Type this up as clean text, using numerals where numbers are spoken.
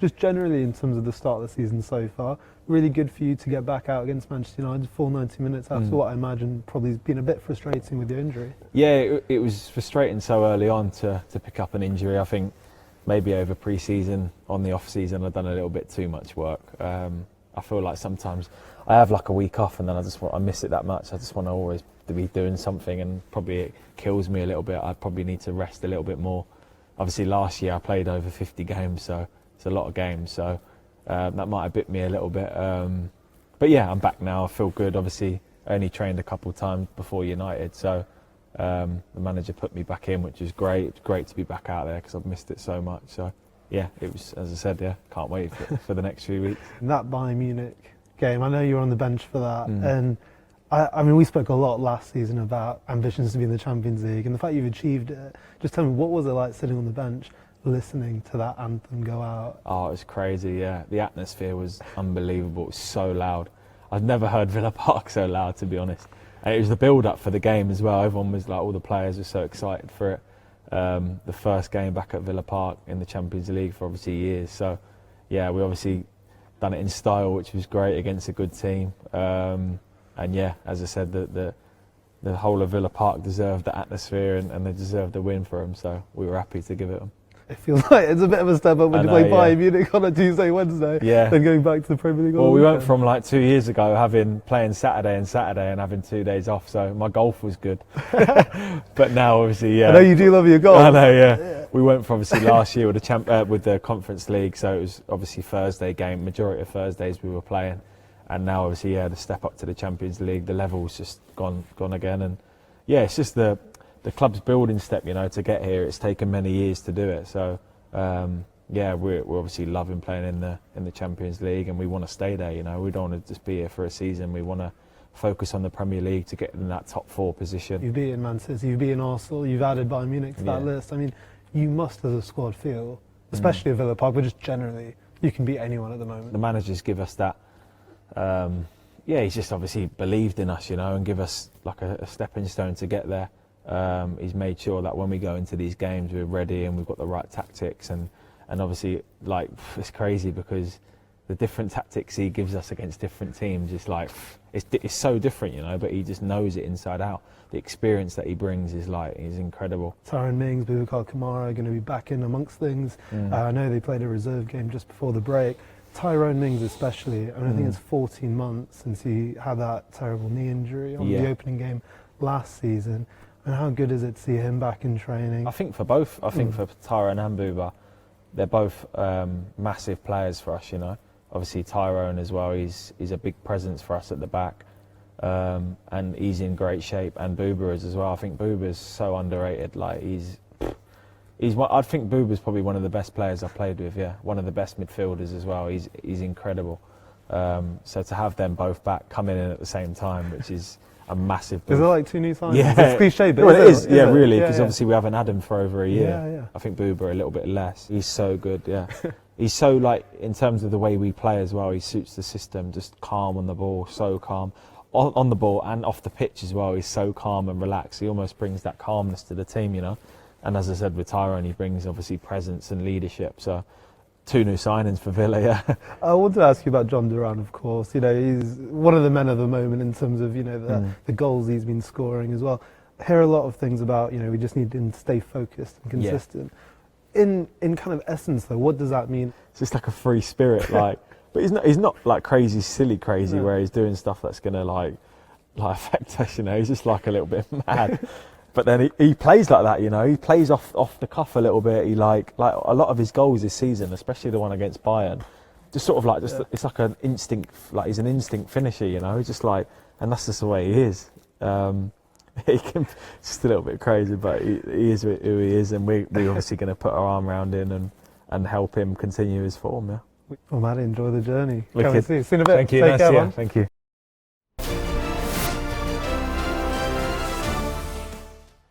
just generally in terms of the start of the season so far, really good for you to get back out against Manchester United, full 90 minutes after what I imagine probably has been a bit frustrating with your injury. Yeah, it was frustrating so early on to pick up an injury. I think maybe over pre-season, on the off-season, I've done a little bit too much work. I feel like sometimes I have like a week off and then I miss it that much. I just want to always be doing something, and probably it kills me a little bit. I probably need to rest a little bit more. Obviously last year I played over 50 games, so it's a lot of games, so that might have bit me a little bit. But yeah, I'm back now. I feel good. Obviously I only trained a couple of times before United, so the manager put me back in, which is great. It's great to be back out there because I've missed it so much. So yeah, it was, as I said, yeah, can't wait for the next few weeks. In that Bayern Munich game, I know you were on the bench for that, and I mean, we spoke a lot last season about ambitions to be in the Champions League, and the fact you've achieved it. Just tell me, what was it like sitting on the bench, listening to that anthem go out? Oh, it was crazy, yeah. The atmosphere was unbelievable. It was so loud. I've never heard Villa Park so loud, to be honest. And it was the build-up for the game as well. Everyone was like, all the players were so excited for it. The first game back at Villa Park in the Champions League for obviously years. So, yeah, we obviously done it in style, which was great against a good team. And yeah, as I said, the whole of Villa Park deserved the atmosphere and they deserved the win for them. So we were happy to give it them. It feels like it's a bit of a step up when you play Bayern Munich on a Tuesday, Wednesday, then going back to the Premier League. Well, we went from like 2 years ago playing Saturday and having 2 days off, so my golf was good. But now, obviously, yeah. I know you do love your golf. I know, yeah. We went for obviously last year with the Conference League, so it was obviously Thursday game. Majority of Thursdays we were playing, and now obviously the step up to the Champions League, the level's just gone again, and yeah, it's just the club's building step, to get here. It's taken many years to do it. So, yeah, we're obviously loving playing in the Champions League, and we want to stay there. We don't want to just be here for a season. We want to focus on the Premier League to get in that top 4 position. You've beaten Man City, you've beaten Arsenal, you've added Bayern Munich to that list. I mean, you must, as a squad, feel, especially at Villa Park, but just generally, you can beat anyone at the moment. The managers give us that. He's just obviously believed in us, and give us like a stepping stone to get there. He's made sure that when we go into these games we're ready and we've got the right tactics, and obviously like it's crazy because the different tactics he gives us against different teams is like it's so different, but he just knows it inside out. The experience that he brings is incredible. Tyrone Mings, Boubacar Kamara are going to be back in amongst things. I know they played a reserve game just before the break. Tyrone Mings especially, I think it's 14 months since he had that terrible knee injury on the opening game last season. And how good is it to see him back in training? I think for both. I think for Tyrone and Bouba, they're both massive players for us. Obviously Tyrone as well. He's a big presence for us at the back, and he's in great shape. And Bouba is as well. I think Bouba's so underrated. Like I think Bouba's probably one of the best players I've played with. Yeah, one of the best midfielders as well. He's incredible. So to have them both back coming in at the same time, which is a massive boost. Is it like 2 new signings? Yeah. It's cliche, but well, it is. Yeah, really, because obviously we haven't had him for over a year. Yeah. I think Bouba a little bit less. He's so good, yeah. He's so, in terms of the way we play as well, he suits the system, just calm on the ball, so calm. On the ball and off the pitch as well, he's so calm and relaxed. He almost brings that calmness to the team, And as I said with Tyrone, he brings obviously presence and leadership. So 2 new signings for Villa, yeah. I wanted to ask you about Jhon Durán, of course. He's one of the men of the moment in terms of, the goals he's been scoring as well. I hear a lot of things about, we just need him to stay focused and consistent. Yeah. In kind of essence, though, what does that mean? It's just like a free spirit, but he's not like crazy, silly crazy where he's doing stuff that's going to affect us, He's just like a little bit mad. But then he plays like that, He plays off the cuff a little bit. He like a lot of his goals this season, especially the one against Bayern, just sort of it's like an instinct. He's an instinct finisher, He's just and that's just the way he is. He can just a little bit crazy, but he is who he is, and we're obviously going to put our arm around him and help him continue his form. Yeah. Well, Matty, enjoy the journey. Wicked. See you in a bit. Thank you. Take care, man. Thank you.